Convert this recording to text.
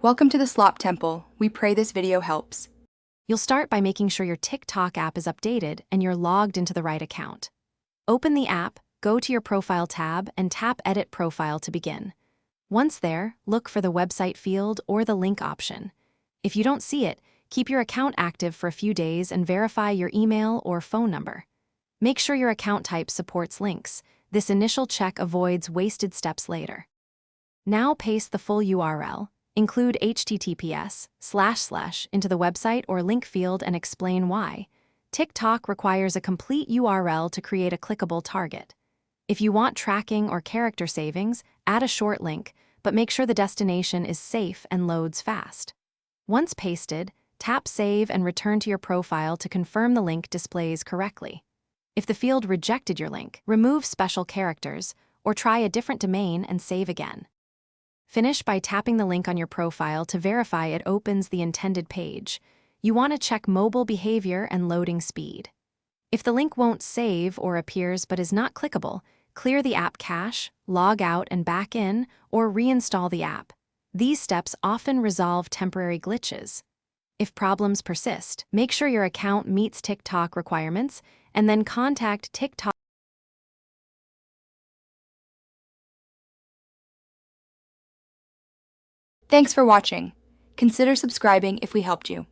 Welcome to the Slop Temple. We pray this video helps. You'll start by making sure your TikTok app is updated and you're logged into the right account. Open the app, go to your Profile tab, and tap Edit Profile to begin. Once there, look for the website field or the link option. If you don't see it, keep your account active for a few days and verify your email or phone number. Make sure your account type supports links. This initial check avoids wasted steps later. Now paste the full URL. Include https:// into the website or link field and explain why. TikTok requires a complete URL to create a clickable target. If you want tracking or character savings, add a short link, but make sure the destination is safe and loads fast. Once pasted, tap Save and return to your profile to confirm the link displays correctly. If the field rejected your link, remove special characters or try a different domain and save again. Finish by tapping the link on your profile to verify it opens the intended page. You want to check mobile behavior and loading speed. If the link won't save or appears but is not clickable, clear the app cache, log out and back in, or reinstall the app. These steps often resolve temporary glitches. If problems persist, make sure your account meets TikTok requirements and then contact TikTok. Thanks for watching. Consider subscribing if we helped you.